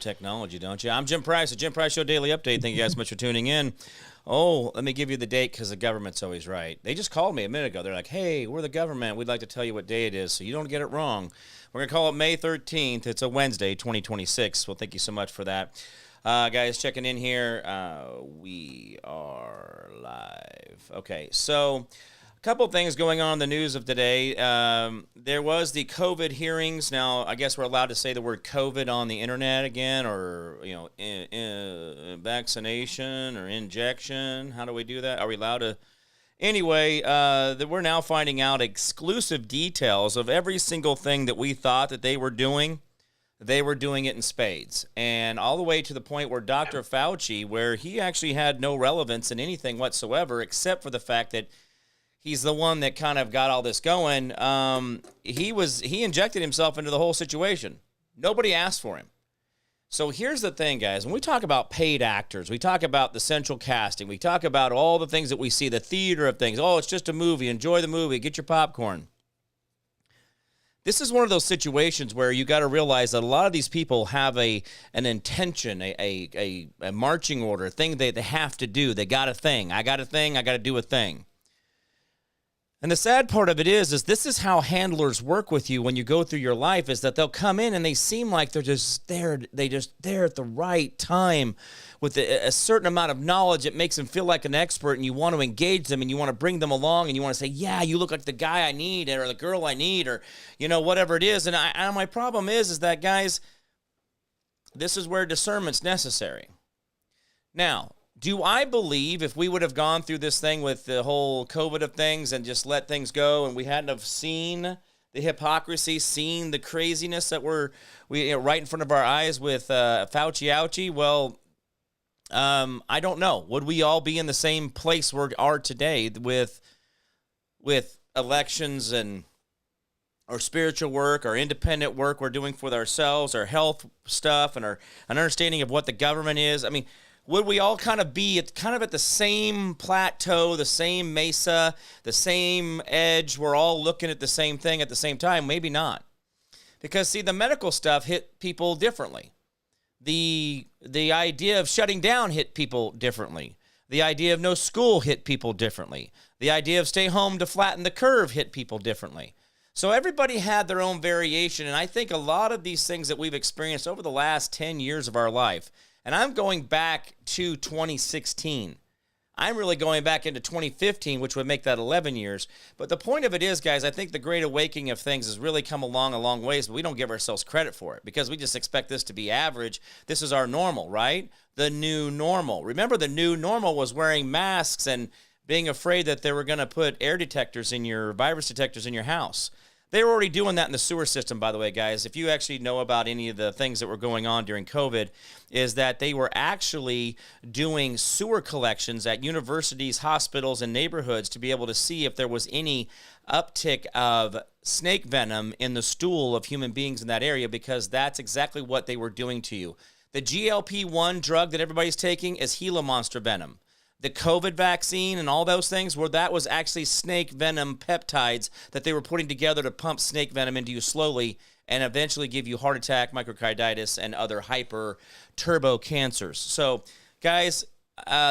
technology, don't you? I'm Jim Price, the Jim Price Show Daily Update. Thank you guys so much for tuning in. Oh, let me give you the date because the government's always right. They just called me a minute ago. They're like, hey, we're the government. We'd like to tell you what day it is so you don't get it wrong. We're going to call it May 13th. It's a Wednesday, 2026. Well, thank you so much for that. Guys, checking in here. We are live. Okay, so a couple things going on in the news of today. There was the COVID hearings. Now, I guess we're allowed to say the word COVID on the internet again, or vaccination or injection. How do we do that? Are we allowed to? Anyway, we're now finding out exclusive details of every single thing that we thought that they were doing. They were doing it in spades, and all the way to the point where Dr. Fauci, where he actually had no relevance in anything whatsoever, except for the fact that he's the one that kind of got all this going. He injected himself into the whole situation. Nobody asked for him. So here's the thing, guys. When we talk about paid actors, we talk about the central casting, we talk about all the things that we see, the theater of things. Oh, it's just a movie. Enjoy the movie. Get your popcorn. This is one of those situations where you got to realize that a lot of these people have an intention, a marching order, a thing they have to do. They got a thing. I got a thing. I got to do a thing. And the sad part of it is this is how handlers work with you when you go through your life, is that they'll come in and they seem like they're just there. They just there at the right time with a certain amount of knowledge. It makes them feel like an expert, and you want to engage them and you want to bring them along and you want to say, yeah, you look like the guy I need or the girl I need or, whatever it is. And my problem is that, guys, this is where discernment's necessary. Now, do I believe if we would have gone through this thing with the whole COVID of things and just let things go and we hadn't have seen the hypocrisy, seen the craziness that we right in front of our eyes with Fauci ouchie? Well, I don't know. Would we all be in the same place we are today with elections and our spiritual work, our independent work we're doing for ourselves, our health stuff, and an understanding of what the government is? I mean, would we all kind of be at the same plateau, the same mesa, the same edge? We're all looking at the same thing at the same time? Maybe not. Because, see, the medical stuff hit people differently. The idea of shutting down hit people differently. The idea of no school hit people differently. The idea of stay home to flatten the curve hit people differently. So everybody had their own variation, and I think a lot of these things that we've experienced over the last 10 years of our life, and I'm going back to 2016. I'm really going back into 2015, which would make that 11 years. But the point of it is, guys, I think the great awakening of things has really come along a long ways, but we don't give ourselves credit for it because we just expect this to be average. This is our normal, right? The new normal. Remember, the new normal was wearing masks and being afraid that they were going to put virus detectors in your house. They were already doing that in the sewer system, by the way, guys. If you actually know about any of the things that were going on during COVID, is that they were actually doing sewer collections at universities, hospitals, and neighborhoods to be able to see if there was any uptick of snake venom in the stool of human beings in that area, because that's exactly what they were doing to you. The GLP-1 drug that everybody's taking is Gila monster venom. The COVID vaccine and all those things, that was actually snake venom peptides that they were putting together to pump snake venom into you slowly and eventually give you heart attack, myocarditis, and other hyper turbo cancers. So, guys,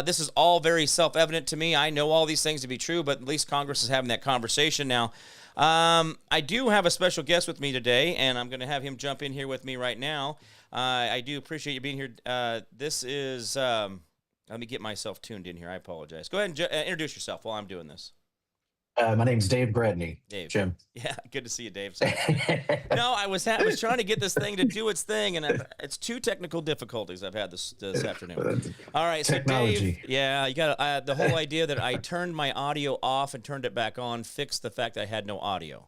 this is all very self-evident to me. I know all these things to be true, but at least Congress is having that conversation now. I do have a special guest with me today, and I'm going to have him jump in here with me right now. I do appreciate you being here. This is... let me get myself tuned in here. I apologize. Go ahead and introduce yourself while I'm doing this. My name's Dave Gradney. Dave. Jim. Yeah, good to see you, Dave. No, I was trying to get this thing to do its thing, and it's two technical difficulties I've had this afternoon. All right, so Technology. Dave, yeah, you got the whole idea that I turned my audio off and turned it back on fixed the fact that I had no audio.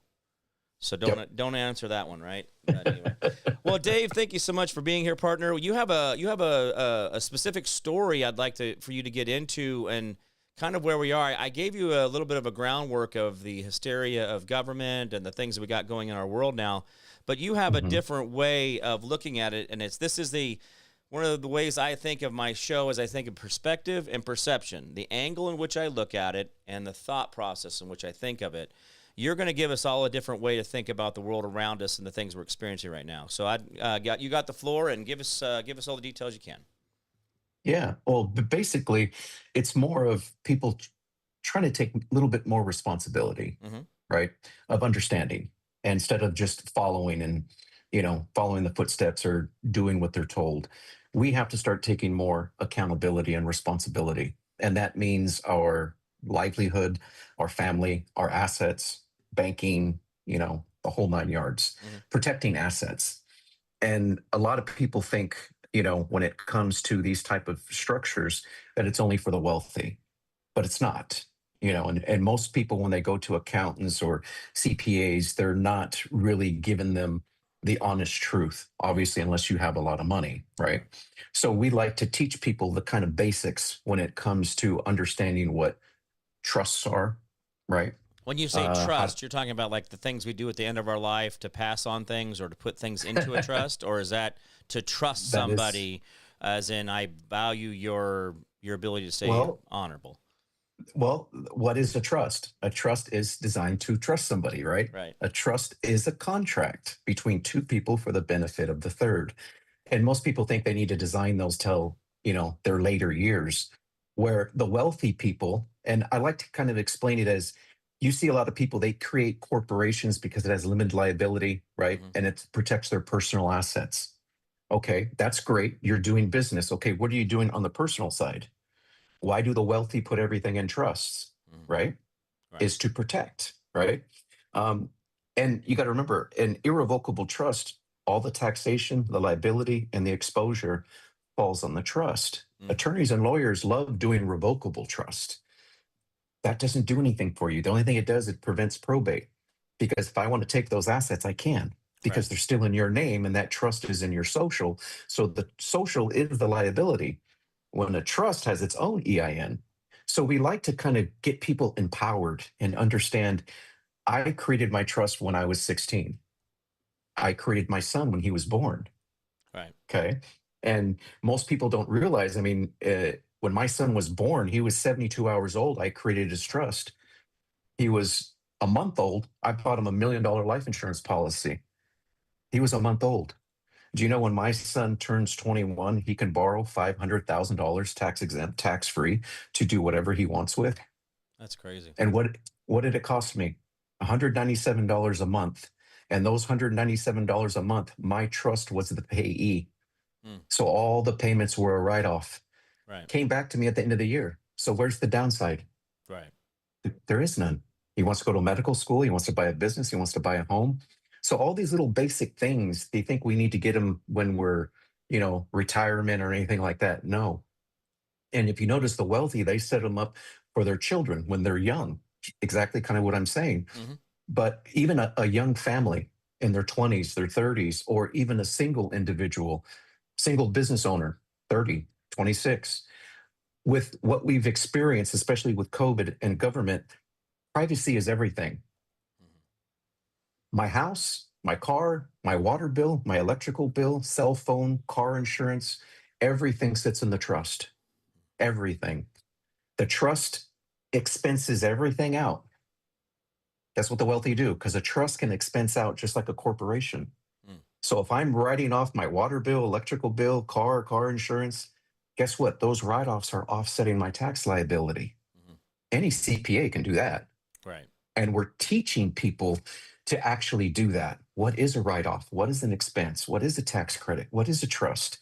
So don't answer that one, right? But anyway. Well, Dave, thank you so much for being here, partner. You have a specific story I'd like for you to get into and kind of where we are. I gave you a little bit of a groundwork of the hysteria of government and the things that we got going in our world now, but you have a different way of looking at it, and one of the ways I think of my show is I think of perspective and perception, the angle in which I look at it and the thought process in which I think of it. you're going to give us all a different way to think about the world around us and the things we're experiencing right now. So I got the floor, and give us all the details you can. Yeah. Well, but basically, it's more of people trying to take a little bit more responsibility, Mm-hmm. right? Of understanding instead of just following and, following the footsteps or doing what they're told. We have to start taking more accountability and responsibility. And that means our livelihood, our family, our assets, banking, the whole 9 yards, Mm-hmm. protecting assets. And a lot of people think, when it comes to these type of structures, that it's only for the wealthy, but it's not. And most people, when they go to accountants or CPAs, they're not really giving them the honest truth, obviously, unless you have a lot of money, right? So we like to teach people the kind of basics when it comes to understanding what trusts are, right? When you say How trust, you're talking about like the things we do at the end of our life to pass on things or to put things into a trust, or is that to trust that is, somebody, as in I value your ability to stay well, honorable? Well, what is a trust? A trust is designed to trust somebody, right? Right. A trust is a contract between two people for the benefit of the third. And most people think they need to design those till, their later years, where the wealthy people, and I like to kind of explain it as you see a lot of people, they create corporations because it has limited liability, right? Mm-hmm. And it protects their personal assets. Okay, that's great. You're doing business. Okay, what are you doing on the personal side? Why do the wealthy put everything in trusts, Mm-hmm. right? Right. Is to protect, right? Um, and you got to remember, an irrevocable trust, all the taxation, the liability, and the exposure falls on the trust. Mm-hmm. Attorneys and lawyers love doing revocable trust. That doesn't do anything for you. The only thing it does, it prevents probate. Because if I want to take those assets, I can, Right. because they're still in your name and that trust is in your social. So the social is the liability when a trust has its own EIN. So we like to kind of get people empowered and understand I created my trust when I was 16. I created my son when he was born. Right. Okay. And most people don't realize, I mean, when my son was born, he was 72 hours old. I created his trust. He was a month old. I bought him $1 million life insurance policy. He was a month old. Do you know when my son turns 21, he can borrow $500,000 tax exempt, tax free to do whatever he wants with? That's crazy. And what did it cost me? $197 a month. And those $197 a month, my trust was the payee. Mm. So all the payments were a write off. Right. Came back to me at the end of the year. So where's the downside? Right. There is none. He wants to go to medical school. He wants to buy a business. He wants to buy a home. So all these little basic things, they think we need to get them when we're, retirement or anything like that. No. And if you notice the wealthy, they set them up for their children when they're young. Exactly kind of what I'm saying. Mm-hmm. But even a young family in their 20s, their 30s, or even a single individual, single business owner, 30, 26, with what we've experienced, especially with COVID and government, privacy is everything. My house, my car, my water bill, my electrical bill, cell phone, car insurance, everything sits in the trust. Everything. The trust expenses everything out. That's what the wealthy do, because a trust can expense out just like a corporation. Mm. So if I'm writing off my water bill, electrical bill, car insurance, guess what? Those write offs are offsetting my tax liability. Mm-hmm. Any CPA can do that. Right. And we're teaching people to actually do that. What is a write off? What is an expense? What is a tax credit? What is a trust?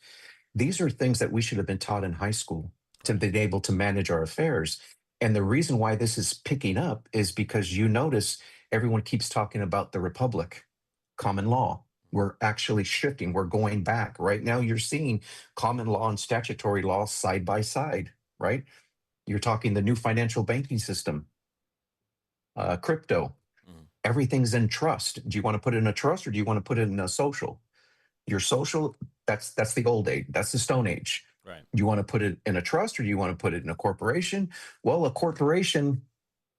These are things that we should have been taught in high school to Right. be able to manage our affairs. And the reason why this is picking up is because you notice everyone keeps talking about the republic, common law. We're actually shifting. We're going back. Right now, you're seeing common law and statutory law side by side, right? You're talking the new financial banking system, crypto. Mm-hmm. Everything's in trust. Do you want to put it in a trust or do you want to put it in a social? Your social, that's the old age. That's the Stone Age. Right. Do you want to put it in a trust or do you want to put it in a corporation? Well, a corporation,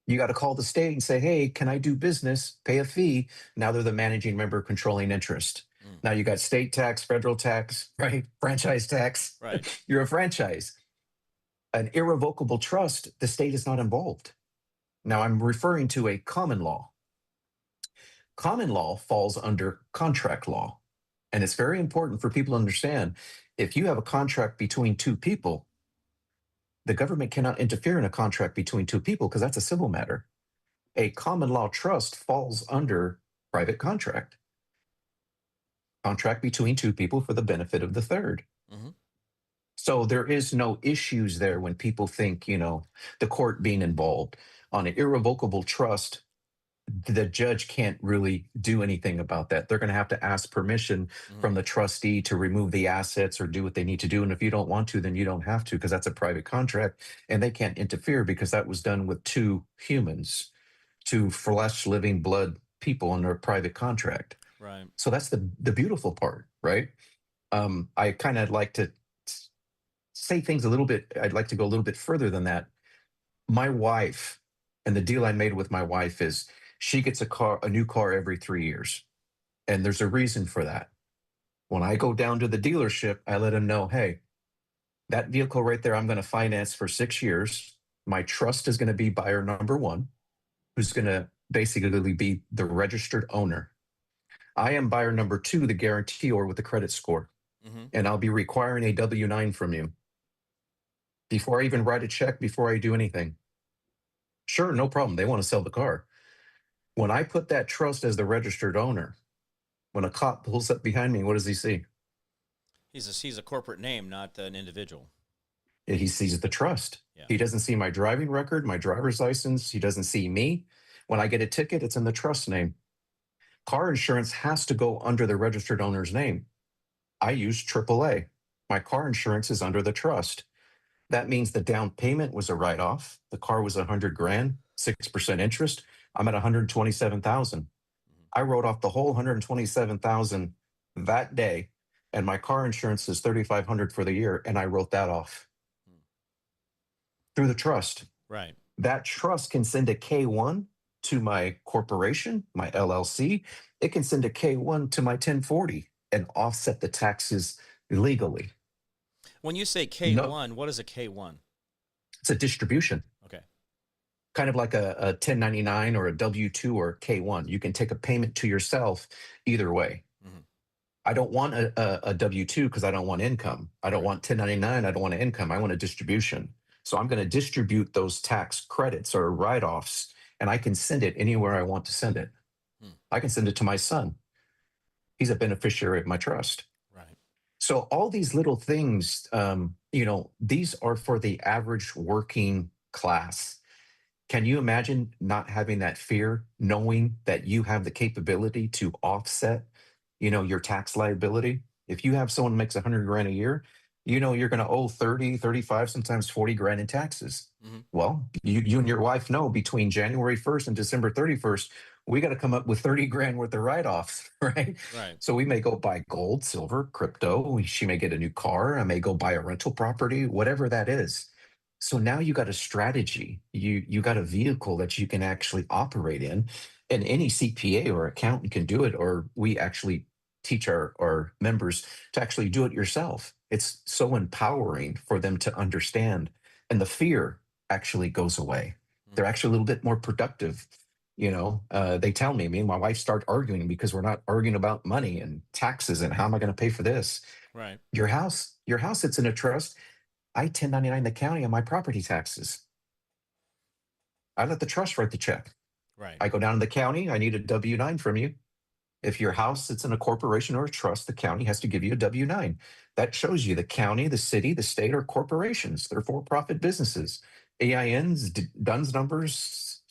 you got to call the state and say, hey, can I do business? Pay a fee. Now they're the managing member controlling interest. Mm. Now you got state tax, federal tax, right? Franchise tax. Right. You're a franchise. An irrevocable trust, the state is not involved. Now I'm referring to a common law. Common law falls under contract law. And it's very important for people to understand, if you have a contract between two people, the government cannot interfere in a contract between two people because that's a civil matter. A common law trust falls under private contract, contract between two people for the benefit of the third. Mm-hmm. So there is no issues there when people think, the court being involved. On an irrevocable trust, the judge can't really do anything about that. They're going to have to ask permission Mm-hmm. from the trustee to remove the assets or do what they need to do. And if you don't want to, then you don't have to, because that's a private contract and they can't interfere because that was done with two humans, two flesh, living blood people under a private contract. Right. So that's the beautiful part, right? I kind of like to say things a little bit. I'd like to go a little bit further than that. My wife, and the deal I made with my wife is she gets a new car every 3 years. And there's a reason for that. When I go down to the dealership, I let them know, hey, that vehicle right there, I'm going to finance for 6 years. My trust is going to be buyer number one, who's going to basically be the registered owner. I am buyer number two, the guarantor with the credit score. Mm-hmm. And I'll be requiring a W-9 from you before I even write a check, before I do anything. Sure, no problem. They want to sell the car. When I put that trust as the registered owner, when a cop pulls up behind me, what does he see? He's a corporate name, not an individual. He sees the trust. Yeah. He doesn't see my driving record, my driver's license. He doesn't see me. When I get a ticket, it's in the trust name. Car insurance has to go under the registered owner's name. I use AAA. My car insurance is under the trust. That means the down payment was a write-off. The car was $100,000, 6% interest. I'm at 127,000. I wrote off the whole 127,000 that day, and my car insurance is 3,500 for the year, and I wrote that off through the trust. Right. That trust can send a K1 to my corporation, my LLC. It can send a K1 to my 1040 and offset the taxes legally. When you say K1, what is a K1? It's a distribution. Okay. Kind of like a 1099 or a W-2 or K1. You can take a payment to yourself either way. Mm-hmm. I don't want a W-2 because I don't want income. I don't want 1099. I don't want an income. I want a distribution. So I'm going to distribute those tax credits or write-offs, and I can send it anywhere I want to send it. I can send it to my son. He's a beneficiary of my trust. Right. So all these little things, these are for the average working class. Can you imagine not having that fear, knowing that you have the capability to offset, your tax liability? If you have someone who makes $100,000 a year, you're going to owe 30, 35, sometimes 40 grand in taxes. Mm-hmm. Well, you and your wife know between January 1st and December 31st, we got to come up with 30 grand worth of write-offs, right? Right. So we may go buy gold, silver, crypto. She may get a new car. I may go buy a rental property, whatever that is. So now you got a strategy. You got a vehicle that you can actually operate in, and any CPA or accountant can do it, or we actually teach our members to actually do it yourself. It's so empowering for them to understand, and the fear actually goes away. They're actually a little bit more productive. They tell me and my wife start arguing because we're not arguing about money and taxes and how am I going to pay for this? Right. Your house sits in a trust. I 1099 the county on my property taxes. I let the trust write the check. Right. I go down to the county. I need a W-9 from you. If your house sits in a corporation or a trust, the county has to give you a W-9. That shows you the county, the city, the state are corporations. They're for-profit businesses. AINs, DUNS numbers,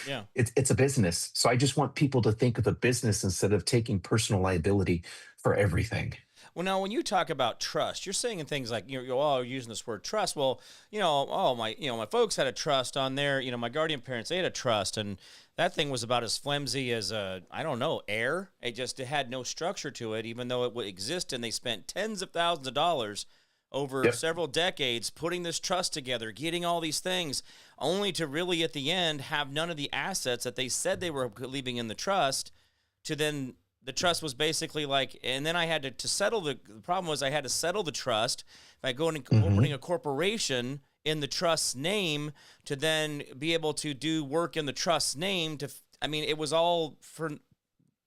Yeah. It's a business. So I just want people to think of a business instead of taking personal liability for everything. Well, now when you talk about trust, you're saying things like you're using this word trust. Well, my folks had a trust on their, my guardian parents, they had a trust, and that thing was about as flimsy as air. It had no structure to it, even though it would exist, and they spent tens of thousands of dollars over several decades putting this trust together, getting all these things, only to really at the end have none of the assets that they said they were leaving in the trust. To then the trust was basically like, and then I had to settle the problem was I had to settle the trust by going and opening a corporation in the trust's name to then be able to do work in the trust's name. It was all for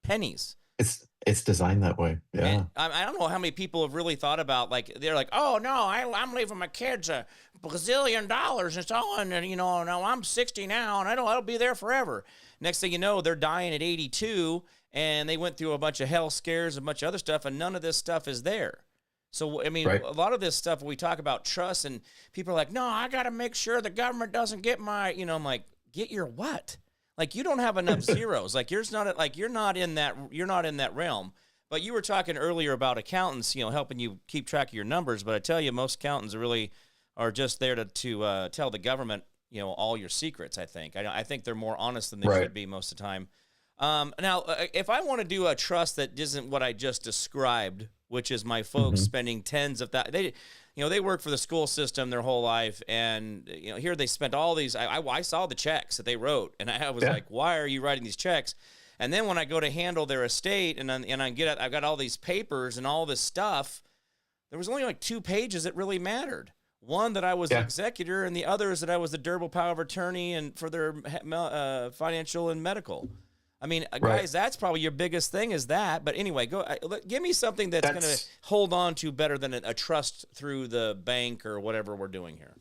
pennies. It's designed that way. And Yeah. I don't know how many people have really thought about, like, they're like, oh no, I'm leaving my kids $1 gazillion and so on, and no, I'm 60 now, and I don't, I'll be there forever. Next thing you know, they're dying at 82, and they went through a bunch of health scares, a bunch of other stuff, and none of this stuff is there. So I mean, Right. a lot of this stuff we talk about trust, and people are like, no, I got to make sure the government doesn't get my, I'm like, get your what? Like, you don't have enough zeros. Like, you're not in that realm. But you were talking earlier about accountants, helping you keep track of your numbers. But I tell you, most accountants really are just there to tell the government, all your secrets. I think they're more honest than they Right. should be most of the time. Now, if I want to do a trust that isn't what I just described, which is my folks Hmm. spending tens of thousands, they work for the school system their whole life, and here they spent all these. I saw the checks that they wrote, and I was Yeah. like, why are you writing these checks? And then when I go to handle their estate, I've got all these papers and all this stuff. There was only like 2 pages that really mattered. One that I was the Yeah. executor, and the other is that I was the durable power of attorney and for their financial and medical. I mean, Right. guys, that's probably your biggest thing is that. But anyway, give me something that's going to That's hold on to better than a trust through the bank or whatever we're doing here.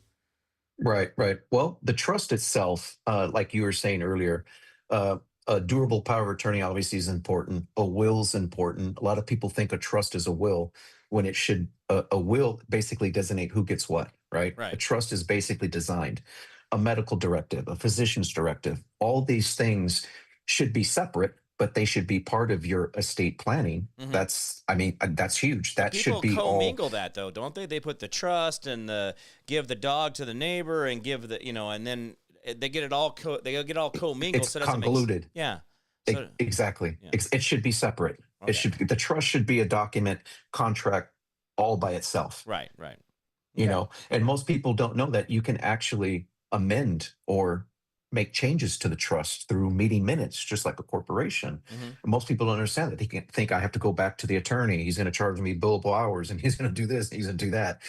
right. Right. Well, the trust itself, like you were saying earlier, uh, a durable power of attorney obviously is important. A will's important. A lot of people think a trust is a will when it should. A will basically designate who gets what. Right. A Right. trust is basically designed. A medical directive, a physician's directive. All these things should be separate, but they should be part of your estate planning. Hmm. I mean, that's huge. But That should people be all. commingle that though, don't they? They put the trust and the give the dog to the neighbor and give and then they get it all they get all commingled. It's So it doesn't make convoluted. yeah. So Exactly. yeah. It should be separate. It Okay. should be, the trust should be a document contract all by itself, Right. Right. you Okay. know. And most people don't know that you can actually amend or make changes to the trust through meeting minutes, just like a corporation. Hmm. Most people don't understand that. They can think I have to go back to the attorney. He's going to charge me billable hours, and he's going to do this, he's going to do that.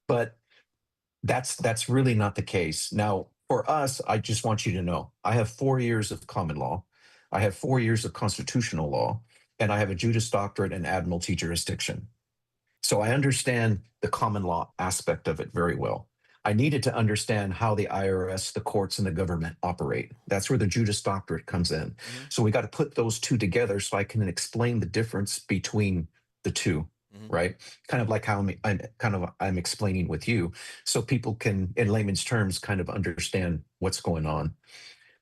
But that's really not the case. Now, for us, I just want you to know, I have 4 years of common law, I have 4 years of constitutional law, and I have a Juris Doctorate in admiralty jurisdiction. So I understand the common law aspect of it very well. I needed to understand how the IRS, the courts, and the government operate. That's where the Juris Doctorate comes in. Hmm. So we got to put those two together so I can explain the difference between the two, Hmm. right? Kind of like how I'm explaining with you, so people can, in layman's terms, kind of understand what's going on.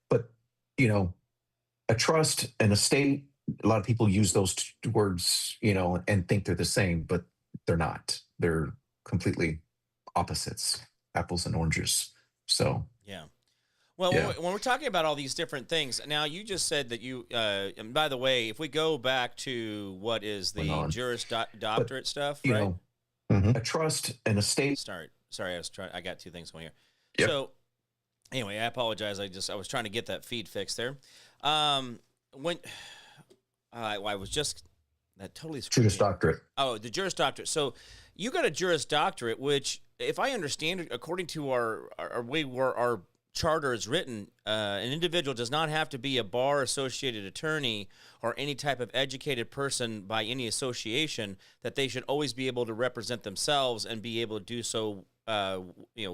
But you know, a trust and a state, a lot of people use those two words, and think they're the same, but they're not. They're completely opposites, apples and oranges. So, Yeah. Well, yeah, when we're talking about all these different things, now you just said that and by the way, if we go back to what is went the on. But, Doctorate stuff, you right? know, a trust and a state. Sorry, I got 2 things going here. Yep. So anyway, I apologize. I was trying to get that feed fixed there. When I was just that totally screwed Juris me. Doctorate. Oh, the Juris Doctorate. So you got a Juris Doctorate, which, if I understand it, according to our way where our charter is written, an individual does not have to be a bar associated attorney or any type of educated person by any association, that they should always be able to represent themselves and be able to do so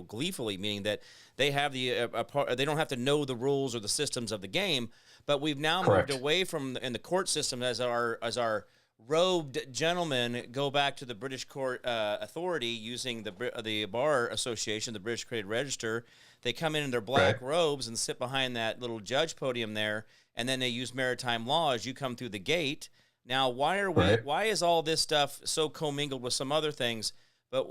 gleefully, meaning that they have they don't have to know the rules or the systems of the game. But we've now Correct. moved away from in the court system as our robed gentlemen go back to the British court authority using the Bar Association, the British Credit Register. They come in their black Right. robes and sit behind that little judge podium there, and then they use maritime law as you come through the gate. Now, Right. why is all this stuff so commingled with some other things? But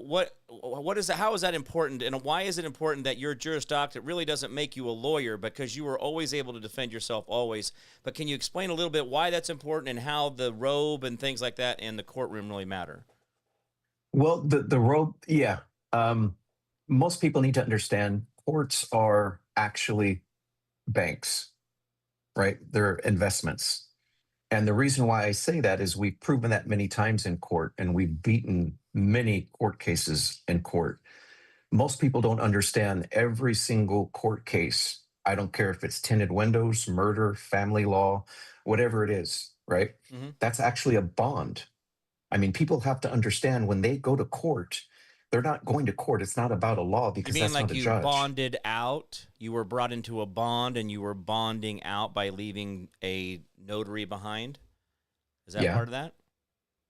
how is that important, and why is it important that your Juris Doctorate really doesn't make you a lawyer, because you were always able to defend yourself always? But can you explain a little bit why that's important and how the robe and things like that in the courtroom really matter? Well, the road, yeah. Most people need to understand courts are actually banks, right? They're investments. And the reason why I say that is we've proven that many times in court, and we've beaten many court cases in court. Most people don't understand every single court case. I don't care if it's tinted windows, murder, family law, whatever it is. right? Mm-hmm. That's actually a bond. I mean, people have to understand when they go to court, they're not going to court. It's not about a law You because mean that's not like a you judge. bonded out? You were brought into a bond and you were bonding out by leaving a notary behind? Is that Yeah, part of that?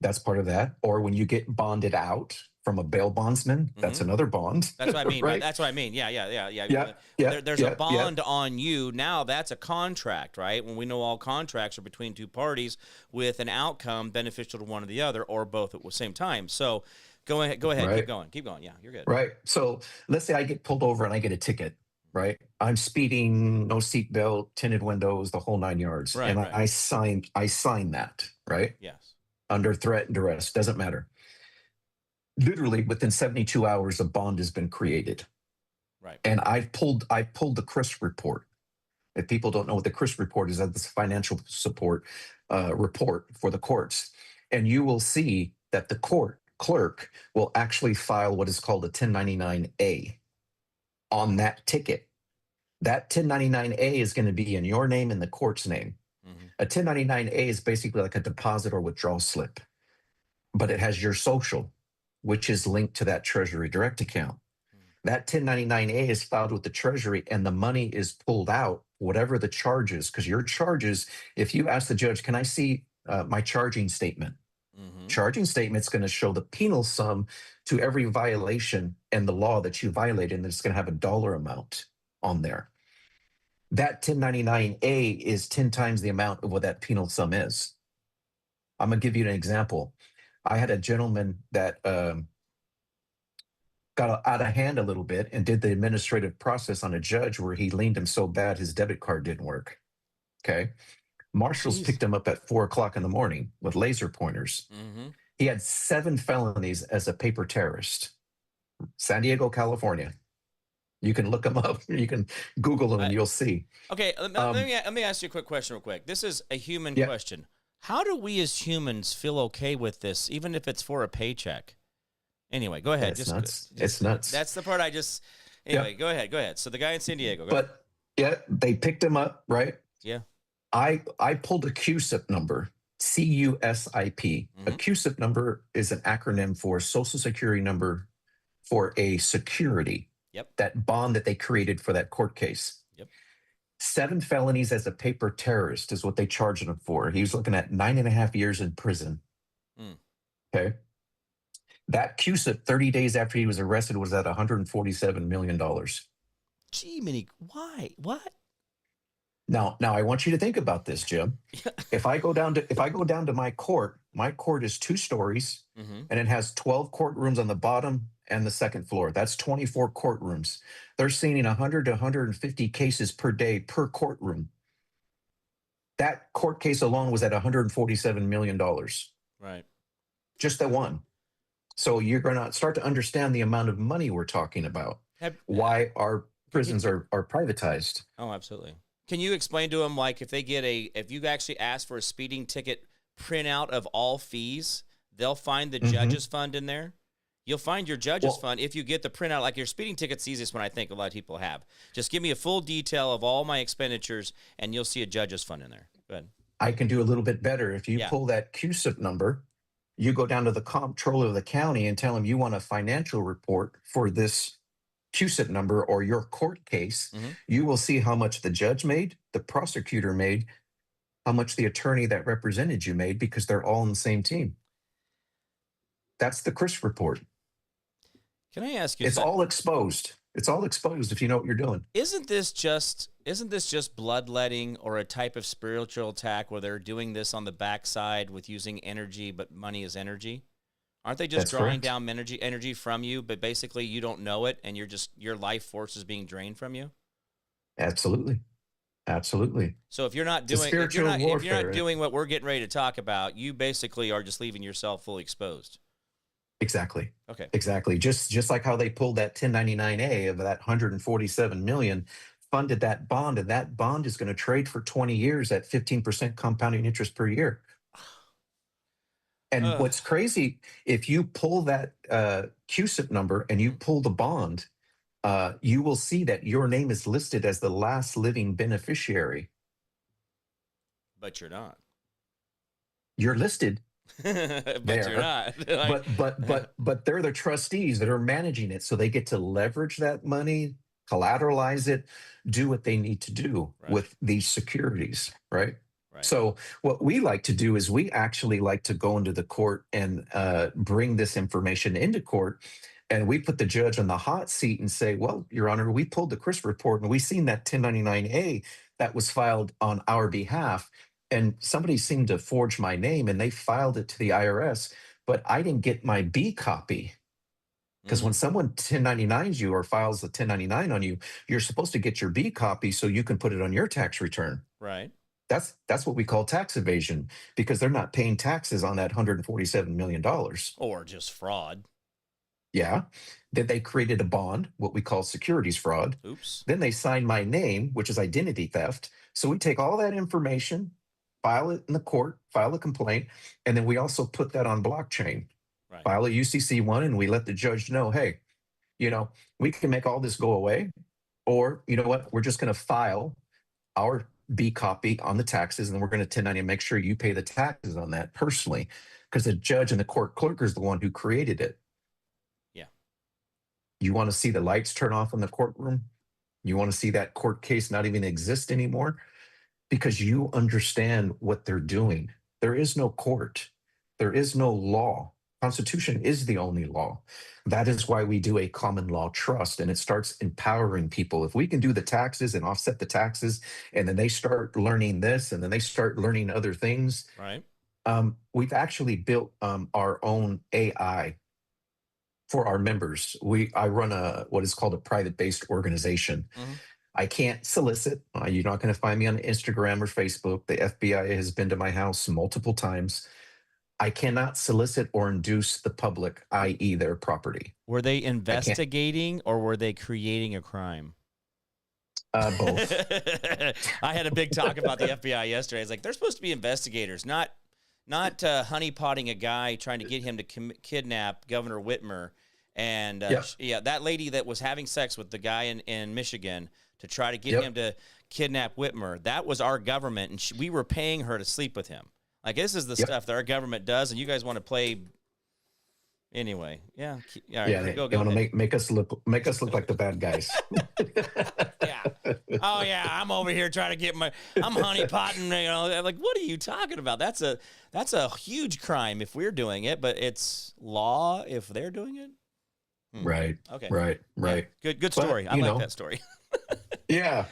that's part of that. Or when you get bonded out from a bail bondsman, Mm-hmm. that's another bond, That's what I mean. right? That's what I mean. Yeah. Yeah, yeah, There's a yeah, yeah. bond on you. Now that's a contract, right? When we know all contracts are between two parties with an outcome beneficial to one or the other, or both at the same time. So go ahead. Go ahead. Right, Keep going. Yeah, you're good. right. So let's say I get pulled over and I get a ticket, right? I'm speeding, no seatbelt, tinted windows, the whole 9 yards, Right. and Right. I sign that, right? Yes. Under threat and duress, doesn't matter. Literally within 72 hours, a bond has been created, Right. and I pulled the CRIS report. If people don't know what the CRIS report is, that's financial support report for the courts, and you will see that the court clerk will actually file what is called a 1099-A on that ticket. That 1099-A is going to be in your name and the court's name. Mm-hmm. A 1099-A is basically like a deposit or withdrawal slip, but it has your social, which is linked to that Treasury Direct account. That 1099-A is filed with the Treasury and the money is pulled out, whatever the charges, because your charges, if you ask the judge, can I see my charging statement? Mm-hmm. Charging statement's going to show the penal sum to every violation and the law that you violated, and it's going to have a dollar amount on there. That 1099-A is 10 times the amount of what that penal sum is. I'm going to give you an example. I had a gentleman that got out of hand a little bit and did the administrative process on a judge where he leaned him so bad his debit card didn't work. Okay. Marshals Jeez. picked him up at 4 o'clock in the morning with laser pointers. Mm-hmm. He had 7 felonies as a paper terrorist. San Diego, California. You can look him up. You can Google him and you'll see. Okay, let me ask you a quick question real quick. This is a human Yeah, question. How do we as humans feel okay with this, even if it's for a paycheck? Anyway, go ahead. it's nuts. It's nuts. That's the part I just. Yeah. Anyway, go ahead. So the guy in San Diego. Go ahead. But yeah, they picked him up, right? Yeah. I pulled a CUSIP number, CUSIP. A Mm-hmm. CUSIP number is an acronym for Social Security number for a security, Yep. that bond that they created for that court case. Yep. 7 felonies as a paper terrorist is what they charged him for. He was looking at 9.5 years in prison. Mm. Okay. That CUSIP 30 days after he was arrested was at $147 million. Gee, Minnie, why? What? Now I want you to think about this, Jim. If I go down to my court is 2 stories Mm-hmm. and it has 12 courtrooms on the bottom and the second floor. That's 24 courtrooms. They're seeing 100 to 150 cases per day per courtroom. That court case alone was at $147 million. Right. Just that one. So you're going to start to understand the amount of money we're talking about. Why our prisons are privatized. Oh, absolutely. Can you explain to them, like, if you actually ask for a speeding ticket printout of all fees, they'll find the judge's fund in there? You'll find your judge's fund if you get the printout. Like your speeding ticket's the easiest one I think a lot of people have. Just give me a full detail of all my expenditures, and you'll see a judge's fund in there. Go ahead. I can do a little bit better. If you pull that CUSIP number, you go down to the comptroller of the county and tell them you want a financial report for this CUSIP number or your court case. Mm-hmm. You will see how much the judge made, the prosecutor made, how much the attorney that represented you made, because they're all on the same team. That's the CRIS report. Can I ask you? It's all exposed. It's all exposed if you know what you're doing. Isn't this just bloodletting or a type of spiritual attack where they're doing this on the backside with using energy, but money is energy? Aren't they just drawing down energy from you, but basically you don't know it, and your life force is being drained from you? Absolutely. Absolutely. So if you're not doing what we're getting ready to talk about, you basically are just leaving yourself fully exposed. Exactly. Okay. Exactly. Just like how they pulled that 1099-A of that 147 million, funded that bond, and that bond is going to trade for 20 years at 15% compounding interest per year. And what's crazy, if you pull that CUSIP number and you pull the bond, you will see that your name is listed as the last living beneficiary. But you're not. You're listed but you're there, not. Like, but they're the trustees that are managing it, so they get to leverage that money, collateralize it, do what they need to do right, with these securities, right? right. So what we like to do is we actually like to go into the court and bring this information into court, and we put the judge on the hot seat and say, well, Your Honor, we pulled the CRIS report and we seen that 1099-A that was filed on our behalf, and somebody seemed to forge my name and they filed it to the IRS, but I didn't get my B copy. Because when Mm, someone 1099s you or files a 1099 on you, you're supposed to get your B copy so you can put it on your tax return. right. That's what we call tax evasion, because they're not paying taxes on that $147 million. Or just fraud. Yeah. Then they created a bond, what we call securities fraud. Oops. Then they signed my name, which is identity theft. So we take all that information, file it in the court, file a complaint, and then we also put that on blockchain, Right. file a UCC one, and we let the judge know, hey, we can make all this go away, or you know what, we're just going to file our B copy on the taxes, and then we're going to 1090 and make sure you pay the taxes on that personally, because the judge and the court clerk is the one who created it. Yeah. You want to see the lights turn off in the courtroom? You want to see that court case not even exist anymore? Because you understand what they're doing. There is no court. There is no law. Constitution is the only law. That is why we do a common law trust, and it starts empowering people. If we can do the taxes and offset the taxes, and then they start learning this, and then they start learning other things. Right. We've actually built our own AI for our members. I run what is called a private-based organization. Mm-hmm. I can't solicit. You're not going to find me on Instagram or Facebook. The FBI has been to my house multiple times. I cannot solicit or induce the public, i.e., their property. Were they I can't. investigating or were they creating a crime? Both. I had a big talk about the FBI yesterday. It's like they're supposed to be investigators, not honeypotting a guy trying to get him to kidnap Governor Whitmer. And Yep. yeah, that lady that was having sex with the guy in Michigan to try to get Yep. him to kidnap Whitmer. That was our government, and we were paying her to sleep with him. Like, this is the Yep. stuff that our government does, and you guys want to play. Anyway, yeah. All right, Yeah, go they want ahead. to make us look like the bad guys. Yeah. Oh yeah, I'm over here trying to get I'm honeypotting. Like, what are you talking about? That's a huge crime if we're doing it, but it's law if they're doing it. Right. Okay. Right. Yeah. Good story. But, I like that story. Yeah.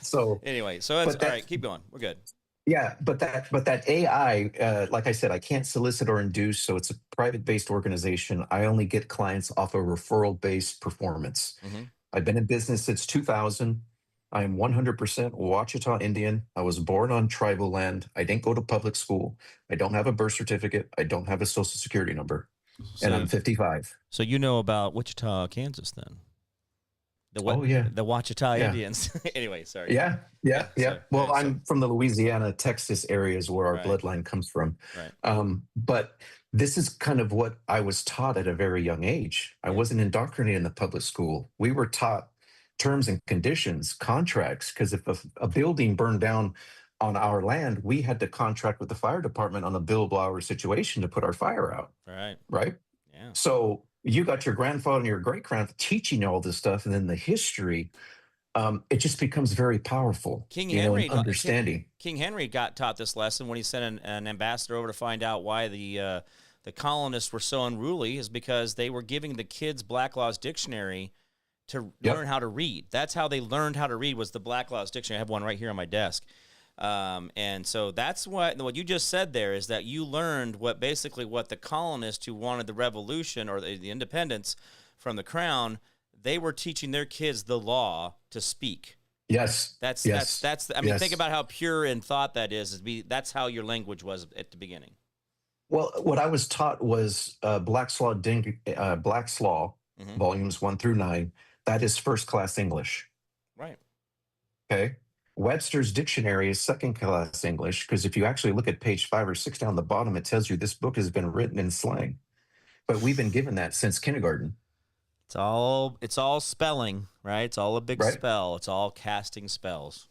So Anyway, so it's all right. Keep going. We're good. yeah, but that AI, like I said, I can't solicit or induce, so it's a private-based organization. I only get clients off a referral-based performance. Mm-hmm. I've been in business since 2000. I am 100% Ouachita Indian. I was born on tribal land. I didn't go to public school. I don't have a birth certificate. I don't have a social security number, and I'm 55. So you know about Wichita, Kansas, then? Oh yeah, The Ouachita yeah. Indians. Anyway, sorry. Yeah. Sorry. Well, Right, I'm from the Louisiana, Texas areas where our Right. bloodline comes from. Right. But this is kind of what I was taught at a very young age. I wasn't indoctrinated in the public school. We were taught terms and conditions, contracts, because if a building burned down on our land, we had to contract with the fire department on a billable-hour situation to put our fire out. Right. Right. Yeah. So you got your grandfather and your great grandfather teaching you all this stuff, and then the history, it just becomes very powerful. King in Henry understanding. King Henry got taught this lesson when he sent an ambassador over to find out why the colonists were so unruly, is because they were giving the kids Black Law's dictionary to learn how to read. That's how they learned how to read, was the Black Law's dictionary. I have one right here on my desk. And so that's what you just said there, is that you learned what the colonists who wanted the revolution or the independence from the crown, they were teaching their kids the law to speak. Yes. That's I mean, Yes. think about how pure in thought that is. That's how your language was at the beginning. Well, what I was taught was Black's Law, Mhm. volumes 1 through 9. That is first class English. Right. Okay. Webster's dictionary is second class English, because if you actually look at page 5 or 6 down the bottom, it tells you this book has been written in slang. But we've been given that since kindergarten. It's all spelling, right? It's all a big Right. spell. It's all casting spells.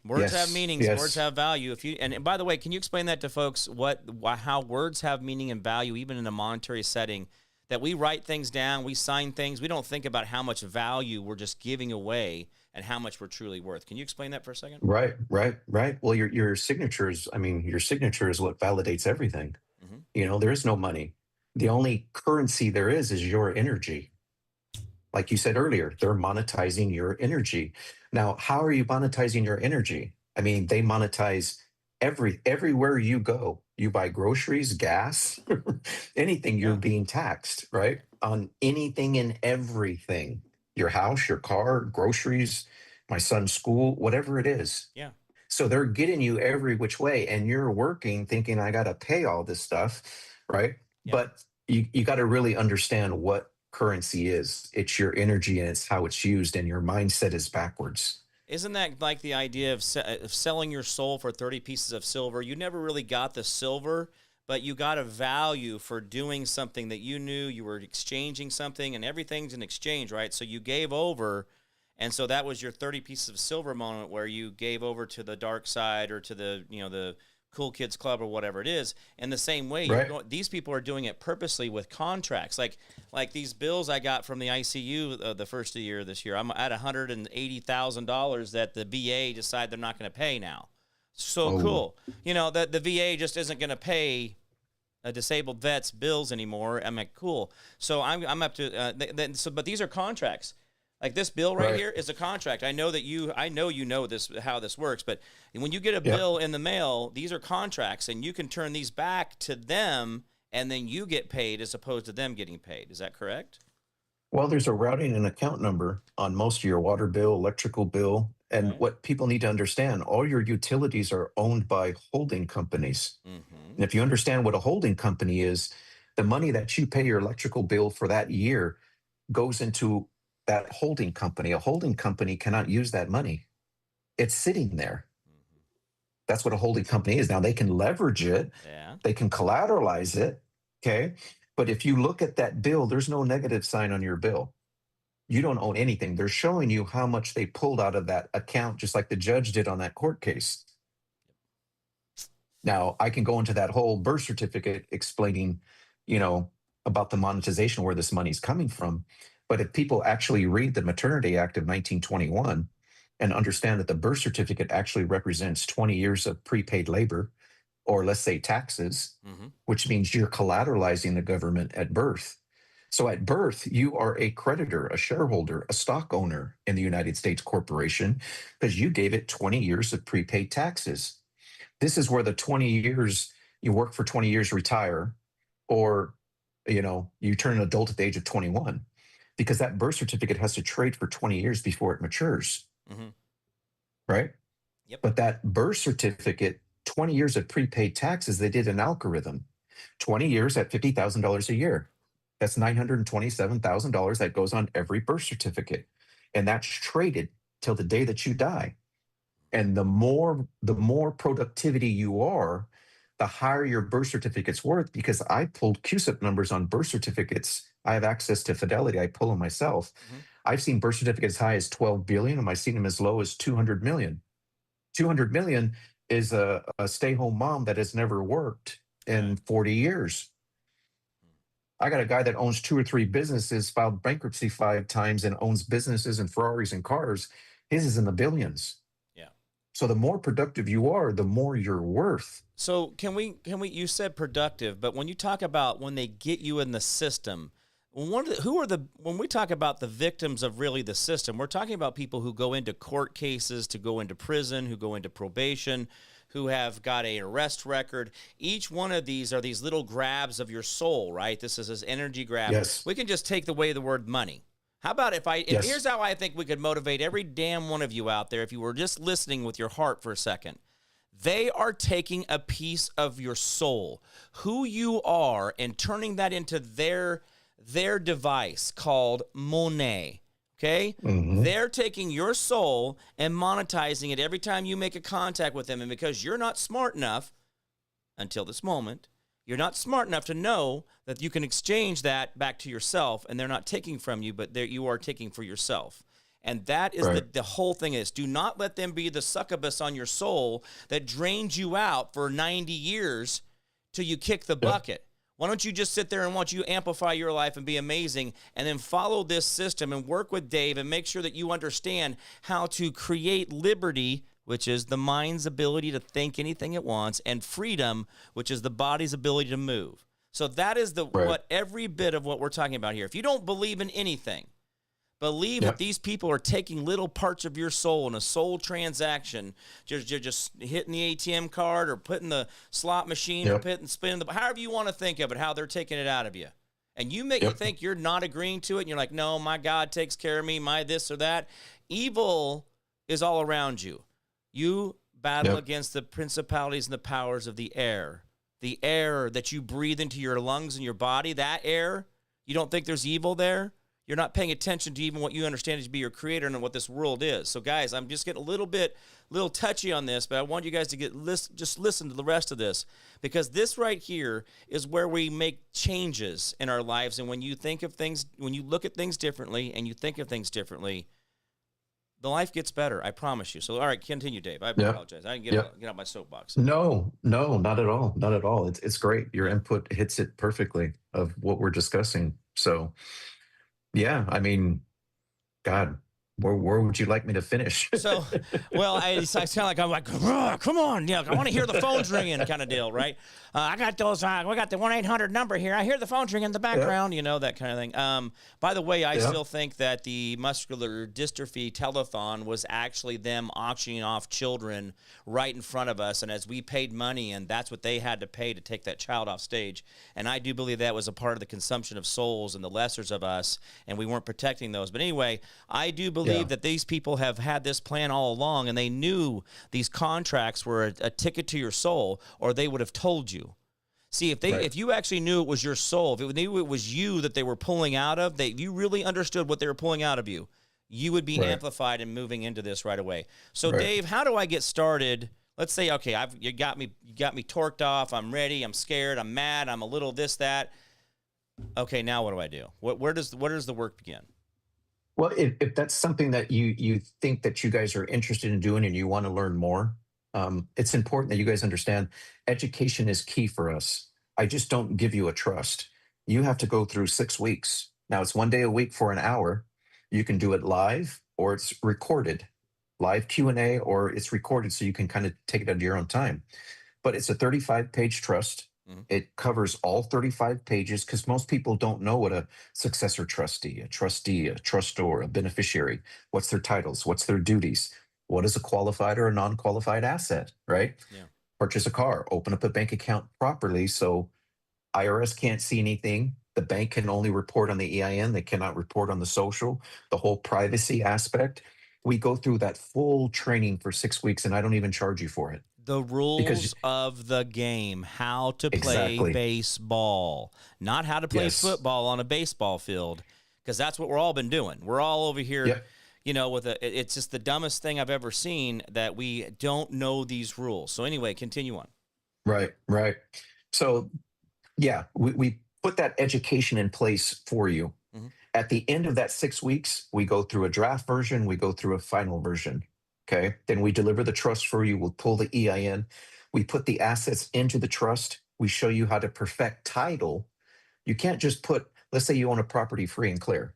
Words have Yes, meanings. Words yes. have value. And by the way, can you explain that to folks? How words have meaning and value, even in a monetary setting? That we write things down, we sign things. We don't think about how much value we're just giving away and how much we're truly worth. Can you explain that for a second? Right, right, right. Well, your signatures, I mean, your signature is what validates everything. Hmm. There is no money. The only currency there is your energy. Like you said earlier, they're monetizing your energy. Now, how are you monetizing your energy? I mean, they monetize everywhere you go. You buy groceries, gas, anything, you're Yeah. being taxed, right? On anything and everything. Your house, your car, groceries, my son's school, whatever it is. Yeah. So they're getting you every which way, and you're working thinking I got to pay all this stuff, right? Yeah. But you got to really understand what currency is. It's your energy and it's how it's used, and your mindset is backwards. Isn't that like the idea of selling your soul for 30 pieces of silver? You never really got the silver, but you got a value for doing something that you knew you were exchanging something, and everything's an exchange, right? So you gave over, and so that was your 30 pieces of silver moment where you gave over to the dark side or to the cool kids club or whatever it is. In the same way, Right. these people are doing it purposely with contracts, like these bills I got from the ICU the first of the year this year. I'm at $180,000 that the VA decided they're not going to pay now. So Oh, cool. That the VA just isn't going to pay a disabled vet's bills anymore. I'm like, cool. So I'm up to but these are contracts. Like this bill right right. here is a contract. I know you know this how this works, but when you get a Yep. bill in the mail, these are contracts, and you can turn these back to them, and then you get paid as opposed to them getting paid. Is that correct? Well, there's a routing and account number on most of your water bill, electrical bill. And Right. what people need to understand, all your utilities are owned by holding companies. Mm-hmm. And if you understand what a holding company is, the money that you pay your electrical bill for that year goes into that holding company. A holding company cannot use that money. It's sitting there. Mm-hmm. That's what a holding company is. Now they can leverage it, Yeah. they can collateralize it. Okay. But if you look at that bill, there's no negative sign on your bill. You don't own anything. They're showing you how much they pulled out of that account, just like the judge did on that court case. Now, I can go into that whole birth certificate explaining, you know, about the monetization, where this money's coming from. But if people actually read the Maternity Act of 1921 and understand that the birth certificate actually represents 20 years of prepaid labor, or let's say taxes, Mm-hmm. which means you're collateralizing the government at birth. So at birth, you are a creditor, a shareholder, a stock owner in the United States corporation because you gave it 20 years of prepaid taxes. This is where the 20 years you work for 20 years, retire, or you turn an adult at the age of 21, because that birth certificate has to trade for 20 years before it matures, Mm-hmm. right? Yep. But that birth certificate, 20 years of prepaid taxes, they did an algorithm. 20 years at $50,000 a year. That's $927,000 that goes on every birth certificate. And that's traded till the day that you die. And the more productivity you are, the higher your birth certificate's worth, because I pulled CUSIP numbers on birth certificates. I have access to Fidelity. I pull them myself. Mm-hmm. I've seen birth certificates as high as 12 billion, and I've seen them as low as 200 million. 200 million is a stay-home mom that has never worked Right. in 40 years. I got a guy that owns two or three businesses, filed bankruptcy 5 times, and owns businesses and Ferraris and cars. His is in the billions. Yeah. So the more productive you are, the more you're worth. So you said productive, but when you talk about when they get you in the system, when we talk about the victims of really the system, we're talking about people who go into court cases, to go into prison, who go into probation, who have got an arrest record. Each one of these are these little grabs of your soul, right? This is this energy grab. Yes. We can just take away the word money. How about if here's Yes. how I think we could motivate every damn one of you out there, if you were just listening with your heart for a second. They are taking a piece of your soul, who you are, and turning that into their device called money. Okay? Hmm. They're taking your soul and monetizing it every time you make a contact with them. And because you're not smart enough, until this moment, you're not smart enough to know that you can exchange that back to yourself, and they're not taking from you, but you are taking for yourself. And that is Right. the whole thing is, do not let them be the succubus on your soul that drains you out for 90 years till you kick the Yep. bucket. Why don't you just sit there and watch you amplify your life and be amazing, and then follow this system and work with Dave and make sure that you understand how to create liberty, which is the mind's ability to think anything it wants, and freedom, which is the body's ability to move. So that is Right. what every bit of what we're talking about here. If you don't believe in anything, believe that Yep. these people are taking little parts of your soul in a soul transaction. Just hitting the ATM card or putting the slot machine or Yep. spinning the, however you want to think of it, how they're taking it out of you. And you make you Yep. think you're not agreeing to it, and you're like, no, my God takes care of me, my this or that. Evil is all around you. You battle Yep. against the principalities and the powers of the air. The air that you breathe into your lungs and your body, that air, you don't think there's evil there? You're not paying attention to even what you understand to be your creator and what this world is. So, guys, I'm just getting a little touchy on this, but I want you guys to just listen to the rest of this, because this right here is where we make changes in our lives. And when you think of things, when you look at things differently and you think of things differently, the life gets better. I promise you. So, all right, continue, Dave. I Yep. apologize. I didn't Yep. get out my soapbox. No, no, not at all. Not at all. It's great. Your Yeah. input hits it perfectly of what we're discussing. So yeah, I mean, God, where would you like me to finish? So, well, it's kind of like, I'm like, "Ugh, come on, yeah, I want to hear the phones ringing, kind of deal, right? I got those. We got the 1-800 number here. I hear the phones ringing in the background, that kind of thing. By the way, I Yeah. still think that the muscular dystrophy telethon was actually them auctioning off children right in front of us, and as we paid money, and that's what they had to pay to take that child off stage. And I do believe that was a part of the consumption of souls and the lessers of us, and we weren't protecting those. But anyway, I do believe Yeah. that these people have had this plan all along, and they knew these contracts were a ticket to your soul, or they would have told you. See, Right. if you actually knew it was your soul, if they knew it was you that they were pulling out of, if you really understood what they were pulling out of you, you would be Right. amplified and moving into this right away. So, Right. Dave, how do I get started? Let's say, okay, you got me torqued off. I'm ready. I'm scared. I'm mad. I'm a little this, that. Okay, now what do I do? Where does the work begin? Well, if that's something that you think that you guys are interested in doing and you want to learn more, it's important that you guys understand education is key for us. I just don't give you a trust. You have to go through 6 weeks. Now it's 1 day a week for an hour. You can do it live or it's recorded, live Q&A, or it's recorded so you can kind of take it at your own time. But it's a 35-page trust. Mhm. It covers all 35 pages because most people don't know what a successor trustee, a trustor, a beneficiary, what's their titles, what's their duties, what is a qualified or a non-qualified asset, right? Yeah. Purchase a car, open up a bank account properly so IRS can't see anything. The bank can only report on the EIN, they cannot report on the social, the whole privacy aspect. We go through that full training for 6 weeks and I don't even charge you for it. The Because rules of the game, how to play exactly. baseball, not how to play Yes. football on a baseball field, because that's what we're all been doing. We're all over here, Yep. it's just the dumbest thing I've ever seen that we don't know these rules. So anyway, continue on. Right, right. So yeah, we put that education in place for you. Mhm. At the end of that 6 weeks, we go through a draft version, we go through a final version. Okay. Then we deliver the trust for you. We'll pull the EIN. We put the assets into the trust. We show you how to perfect title. You can't just put, let's say you own a property free and clear,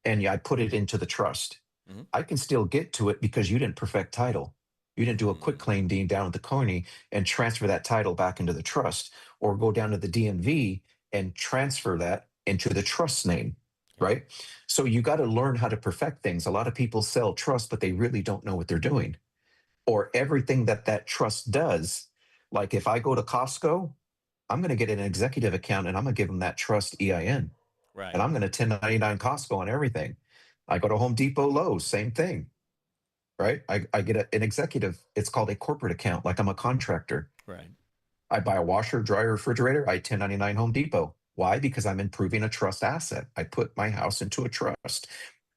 and I put it into the trust. Mhm. I can still get to it because you didn't perfect title. You didn't do a quick Mm. claim deed down at the county and transfer that title back into the trust, or go down to the DMV and transfer that into the trust name, Yeah. right? So you got to learn how to perfect things. A lot of people sell trust, but they really don't know what they're doing, or everything that that trust does. Like if I go to Costco, I'm going to get an executive account and I'm going to give them that trust EIN, Right. and I'm going to 1099 Costco on everything. I go to Home Depot, Lowe's, same thing, right? I get an executive, it's called a corporate account, like I'm a contractor. Right. I buy a washer, dryer, refrigerator, I 1099 Home Depot. Why? Because I'm improving a trust asset. I put my house into a trust.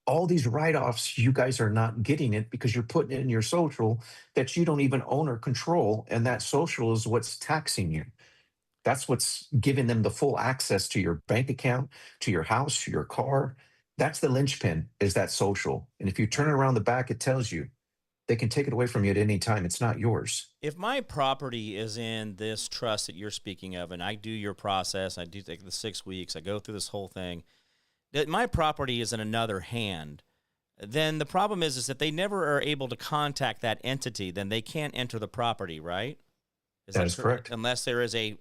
All these write-offs, you guys are not getting it because you're putting it in your social that you don't even own or control, and that social is what's taxing you. That's what's giving them the full access to your bank account, to your house, to your car. That's the linchpin, is that social. And if you turn it around the back, it tells you they can take it away from you at any time. It's not yours. If my property is in this trust that you're speaking of, and I do your process, I do take the 6 weeks, I go through this whole thing, that my property is in another hand, then the problem is that they never are able to contact that entity, then they can't enter the property, right? That is correct. Unless there is a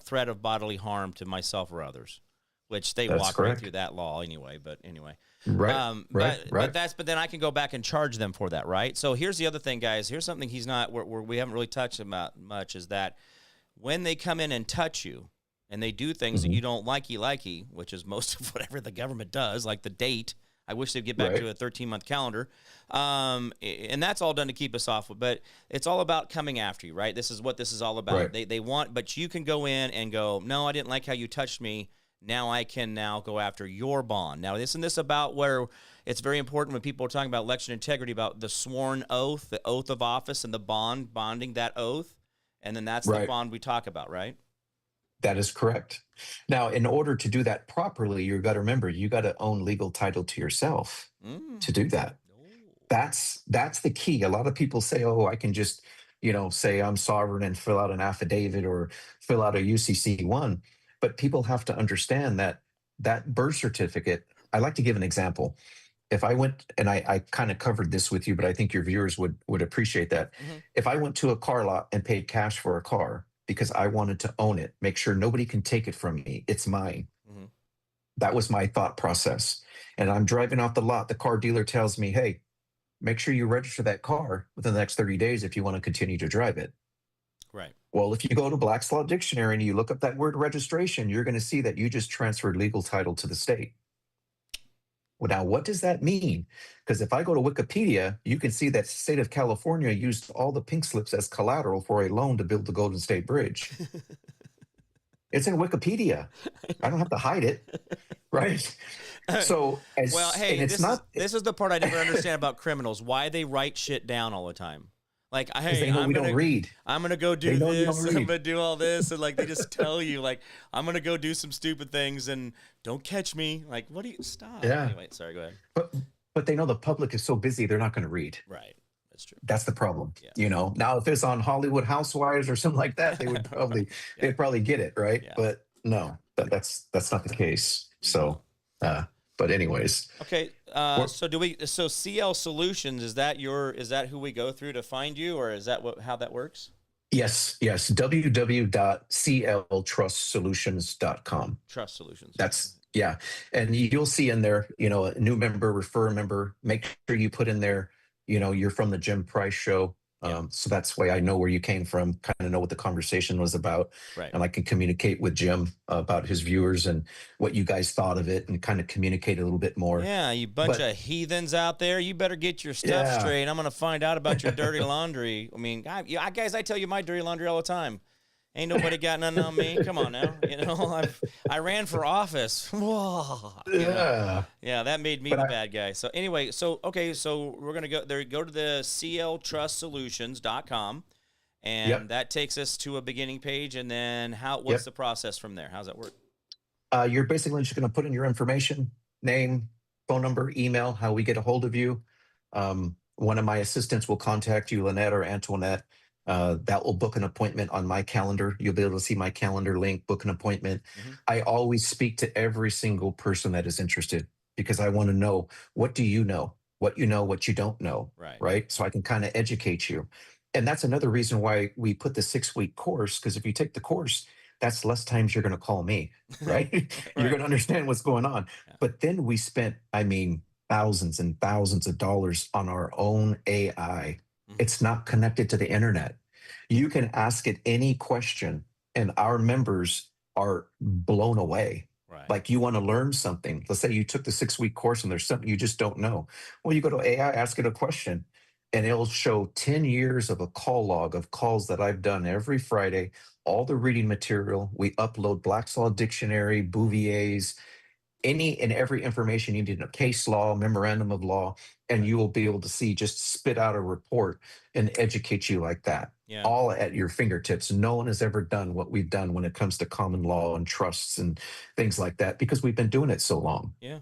threat of bodily harm to myself or others, which they That's walk right correct. through that law anyway. But anyway, Right, right, right. but then I can go back and charge them for that, right? So here's the other thing, guys. Here's something we haven't really touched about much, is that when they come in and touch you and they do things that you don't likey, which is most of whatever the government does, like the date. I wish they'd get back to a 13-month calendar. And that's all done to keep us off. But it's all about coming after you, right? This is what this is all about. Right. They want, but you can go in and go, no, I didn't like how you touched me. Now I can now go after your bond. Now, isn't this about where it's very important when people are talking about election integrity, about the sworn oath, the oath of office, and the bonding that oath? And then that's the bond we talk about, right? That is correct. Now, in order to do that properly, you got to remember, you got to own legal title to yourself to do that. That's the key. A lot of people say, "Oh, I can just, say I'm sovereign and fill out an affidavit or fill out a UCC1." But people have to understand that that birth certificate. I like to give an example. If I went, and I kind of covered this with you, but I think your viewers would appreciate that. If I went to a car lot and paid cash for a car because I wanted to own it, make sure nobody can take it from me, it's mine. That was my thought process. And I'm driving off the lot. The car dealer tells me, "Hey, make sure you register that car within the next 30 days if you want to continue to drive it." Right. Well, if you go to Black's Law Dictionary and you look up that word registration, you're going to see that you just transferred legal title to the state. Well, now, what does that mean? Because if I go to Wikipedia, you can see that the state of California used all the pink slips as collateral for a loan to build the Golden State Bridge. It's in Wikipedia. I don't have to hide it, right? So, this is the part I never understand about criminals. Why they write shit down all the time. Like, hey, they know we don't read. I'm gonna go do this. I'm gonna do all this, and like they just tell you, like, I'm gonna go do some stupid things, and don't catch me. Like, what do you stop? Yeah. Anyway, sorry, go ahead. But they know the public is so busy they're not going to read. Right. That's true. That's the problem. Yeah. Now if it's on Hollywood Housewives or something like that, they would probably they'd probably get it, right? Yeah. But no, that's not the case. So, but anyways. Okay. So CL Solutions, is that who we go through to find you, or is that how that works? Yes. www.cltrustsolutions.com. Trust Solutions. Yeah. And you'll see in there, a new member, refer a member, make sure you put in there, you're from the Jim Price show. So that's why I know where you came from, kind of know what the conversation was about. Right. And I can communicate with Jim about his viewers and what you guys thought of it and kind of communicate a little bit more. Yeah, you bunch of heathens out there. You better get your stuff straight. I'm going to find out about your dirty laundry. I mean, guys, I tell you my dirty laundry all the time. Ain't nobody got nothing on me. Come on now. I ran for office. Whoa. Yeah, that made me the bad guy. So anyway, so we're going to go there. Go to the cltrustsolutions.com, and that takes us to a beginning page. And then what's the process from there? How's that work? You're basically just going to put in your information, name, phone number, email, how we get a hold of you. One of my assistants will contact you, Lynette or Antoinette. That will book an appointment on my calendar. You'll be able to see my calendar link, book an appointment. I always speak to every single person that is interested because I want to know, what do you know, what you don't know, right? So I can kind of educate you. And that's another reason why we put the 6-week course, because if you take the course, that's less times you're going to call me, right? You're going to understand what's going on. Yeah. But then we spent, thousands and thousands of dollars on our own AI. It's not connected to the internet. You can ask it any question, and our members are blown away. Right. Like, you want to learn something. Let's say you took the 6-week course and there's something you just don't know. Well, you go to AI, ask it a question, and it'll show 10 years of a call log of calls that I've done every Friday, all the reading material. We upload Black's Law Dictionary, Bouvier's, any and every information you need, a case law, memorandum of law, and you will be able to see, just spit out a report and educate you like that. Yeah. All at your fingertips. No one has ever done what we've done when it comes to common law and trusts and things like that, because we've been doing it so long. Yeah.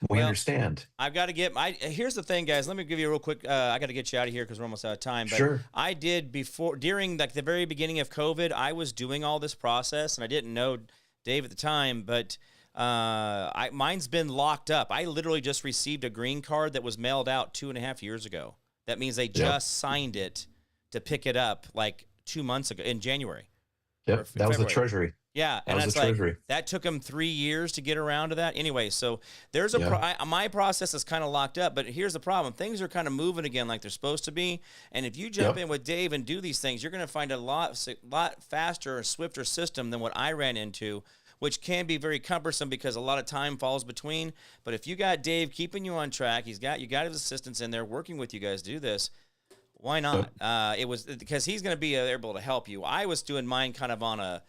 We Well, understand. I've got to get my. Here's the thing, guys. Let me give you a real quick. I got to get you out of here because we're almost out of time. But Sure. I did before, during like the very beginning of COVID, I was doing all this process, and I didn't know Dave at the time, but mine's been locked up. I literally just received a green card that was mailed out 2.5 years ago. That means they Yep. just signed it to pick it up like 2 months ago in January or Yep. That was the February. Treasury. Yeah, That and was the it's like Treasury. that took them 3 years to get around to that. Anyway, so there's Yeah. my process is kind of locked up, but here's the problem: things are kind of moving again like they're supposed to be. And if you jump Yep. in with Dave and do these things, you're going to find a lot faster or swifter system than what I ran into, which can be very cumbersome because a lot of time falls between. But if you got Dave keeping you on track, you got his assistants in there working with you guys to do this. Why not? Yep. It was because he's going to be able to help you. I was doing mine kind of on a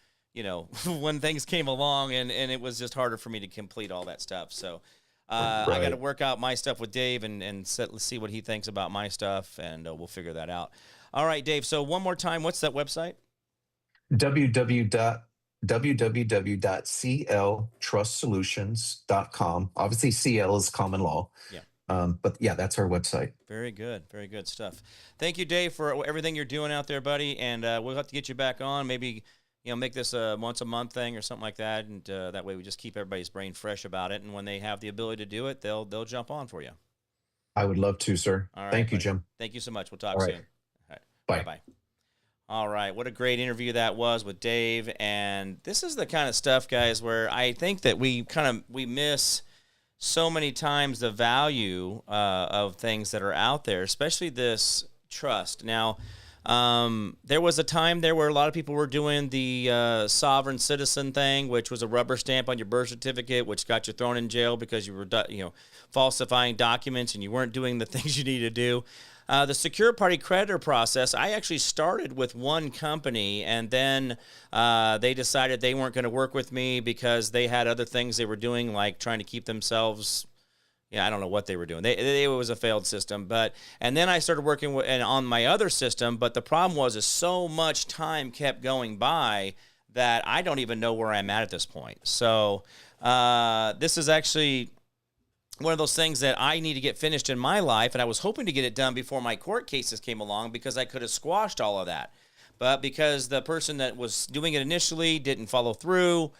when things came along and it was just harder for me to complete all that stuff. So I got to Right. work out my stuff with Dave and let's see what he thinks about my stuff, and we'll figure that out. All right, Dave. So one more time, what's that website? www.cltrustsolutions.com. Obviously, CL is common law. Yeah. But yeah, that's our website. Very good. Very good stuff. Thank you, Dave, for everything you're doing out there, buddy. And we'll have to get you back on. Maybe, make this a once a month thing or something like that. And that way we just keep everybody's brain fresh about it. And when they have the ability to do it, they'll jump on for you. I would love to, sir. All right, Thank you, buddy. Jim. Thank you so much. We'll talk All right. soon. All right. Bye. Bye-bye. All right. What a great interview that was with Dave. And this is the kind of stuff, guys, where I think that we miss so many times the value of things that are out there, especially this trust. Now, there was a time there where a lot of people were doing the sovereign citizen thing, which was a rubber stamp on your birth certificate, which got you thrown in jail because you were, falsifying documents and you weren't doing the things you needed to do. The secure party creditor process, I actually started with one company, and then they decided they weren't going to work with me because they had other things they were doing, like trying to keep themselves. Yeah, I don't know what they were doing. It was a failed system, and then I started working on my other system. But the problem is so much time kept going by that I don't even know where I'm at this point. So this is actually one of those things that I need to get finished in my life, and I was hoping to get it done before my court cases came along because I could have squashed all of that. But because the person that was doing it initially didn't follow through,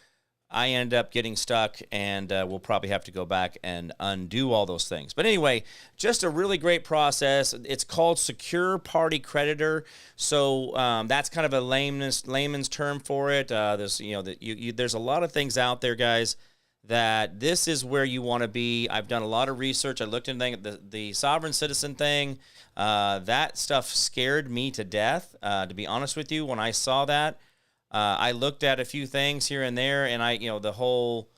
I end up getting stuck, and we'll probably have to go back and undo all those things. But anyway, just a really great process. It's called Secure Party Creditor, so that's kind of a layman's term for it. There's a lot of things out there, guys, that this is where you want to be. I've done a lot of research. I looked into the sovereign citizen thing. That stuff scared me to death, to be honest with you, when I saw that. I looked at a few things here and there, and the whole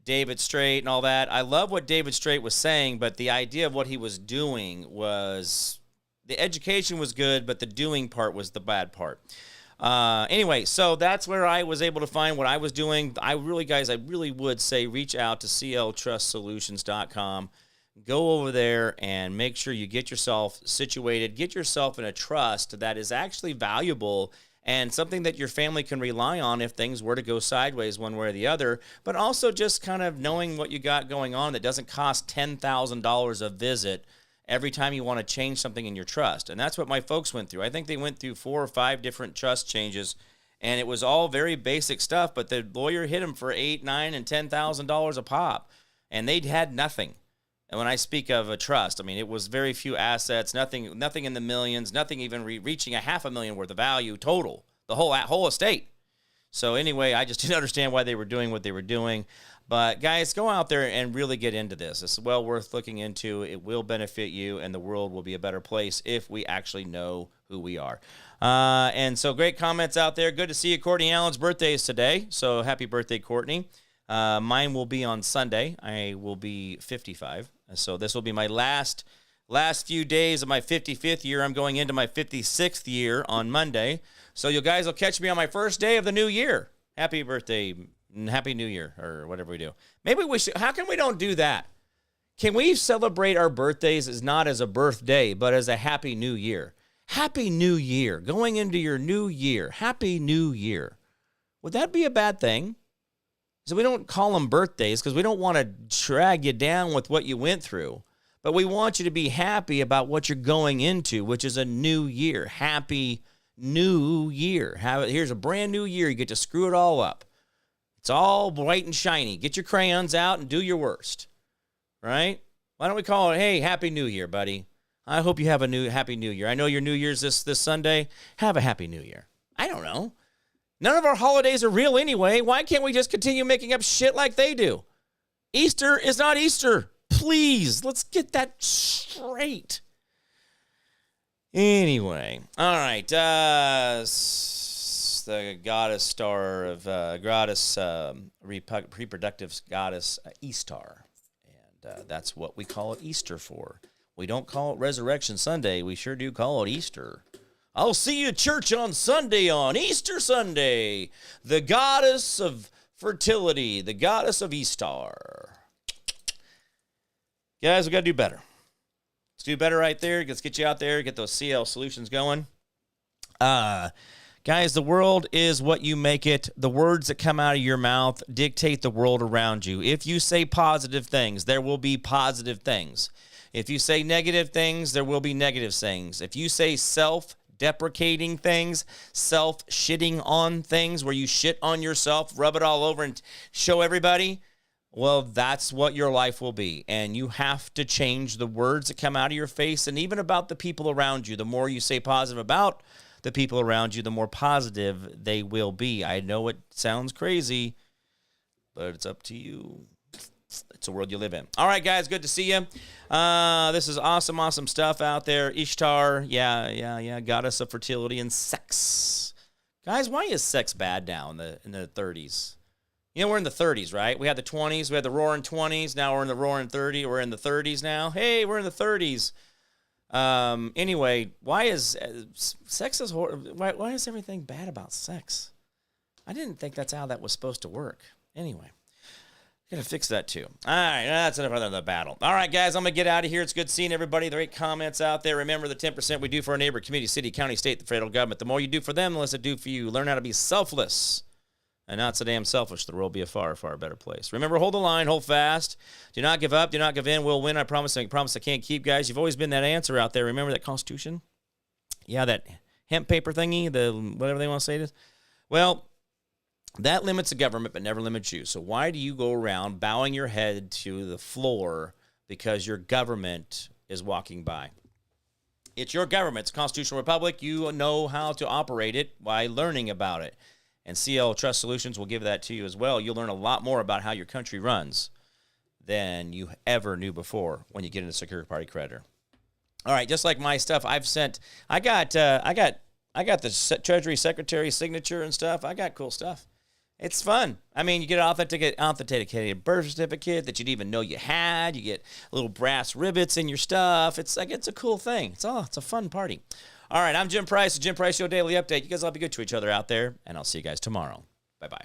David Straight and all that. I love what David Straight was saying, but the idea of what he was doing was, the education was good, but the doing part was the bad part. Anyway, so that's where I was able to find what I was doing. I really would say reach out to cltrustsolutions.com. Go over there and make sure you get yourself situated, get yourself in a trust that is actually valuable and something that your family can rely on if things were to go sideways one way or the other, but also just kind of knowing what you got going on that doesn't cost $10,000 a visit every time you want to change something in your trust. And that's what my folks went through. I think they went through 4 or 5 different trust changes, and it was all very basic stuff, but the lawyer hit them for $8,000, $9,000, and $10,000 a pop, and they'd had nothing. And when I speak of a trust, I mean, it was very few assets, nothing in the millions, nothing even reaching $500,000 worth of value total, the whole estate. So anyway, I just didn't understand why they were doing what they were doing. But guys, go out there and really get into this. It's well worth looking into. It will benefit you, and the world will be a better place if we actually know who we are. And so great comments out there. Good to see you. Courtney Allen's birthday is today, so happy birthday, Courtney. Mine will be on Sunday. I will be 55. So this will be my last few days of my 55th year. I'm going into my 56th year on Monday. So you guys will catch me on my first day of the new year. Happy birthday, Happy New Year, or whatever we do. Maybe we should. How come we don't do that? Can we celebrate our birthdays as not as a birthday, but as a Happy New Year? Happy New Year. Going into your new year. Happy New Year. Would that be a bad thing? So we don't call them birthdays because we don't want to drag you down with what you went through. But we want you to be happy about what you're going into, which is a new year. Happy New Year. Here's a brand new year. You get to screw it all up. It's all bright and shiny. Get your crayons out and do your worst. Right? Why don't we call it, hey, Happy New Year, buddy. I hope you have a Happy New Year. I know your New Year's this Sunday. Have a Happy New Year. I don't know. None of our holidays are real anyway. Why can't we just continue making up shit like they do? Easter is not Easter. Please, let's get that straight. Anyway, all right. The goddess star of goddess reproductive goddess Eastar, and that's what we call it Easter for. We don't call it Resurrection Sunday. We sure do call it Easter. I'll see you at church on Sunday, on Easter Sunday. The goddess of fertility, the goddess of Eastar. Guys, we got to do better. Let's do better right there. Let's get you out there, get those CL solutions going. Guys, the world is what you make it. The words that come out of your mouth dictate the world around you. If you say positive things, there will be positive things. If you say negative things, there will be negative things. If you say self-deprecating things, self-shitting on things, where you shit on yourself, rub it all over and show everybody, well, that's what your life will be. And you have to change the words that come out of your face and even about the people around you. The more you say positive about the people around you, the more positive they will be. I know it sounds crazy, but it's up to you. It's the world you live in. All right, guys, good to see you. This is awesome stuff out there. Ishtar, yeah, goddess of fertility and sex. Guys, why is sex bad now in the 30s? You know, we're in the 30s, right? We had the 20s, we had the roaring 20s, now we're in the roaring 30s, we're in the 30s now. Hey, we're in the 30s. Anyway, why is sex is why is everything bad about sex? I didn't think that's how that was supposed to work. Anyway. Gotta fix that too. All right, that's enough of the battle. All right, guys, I'm gonna get out of here. It's good seeing everybody. The great comments out there. Remember the 10% we do for our neighbor, community, city, county, state, the federal government. The more you do for them, the less it do for you. Learn how to be selfless and not so damn selfish. The world will be a far, far better place. Remember, hold the line, hold fast. Do not give up. Do not give in. We'll win. I promise. I promise I can't keep, guys. You've always been that answer out there. Remember that Constitution? Yeah, that hemp paper thingy, the whatever they want to say it is. Well, that limits the government, but never limits you. So why do you go around bowing your head to the floor because your government is walking by? It's your government. It's a constitutional republic. You know how to operate it by learning about it. And CL Trust Solutions will give that to you as well. You'll learn a lot more about how your country runs than you ever knew before when you get into security party creditor. All right, just like my stuff, I got the Treasury Secretary's signature and stuff. I got cool stuff. It's fun. I mean, you get an authenticated birth certificate that you didn't even know you had. You get little brass rivets in your stuff. It's a cool thing. It's a fun party. All right, I'm Jim Price, the Jim Price Show Daily Update. You guys all be good to each other out there, and I'll see you guys tomorrow. Bye-bye.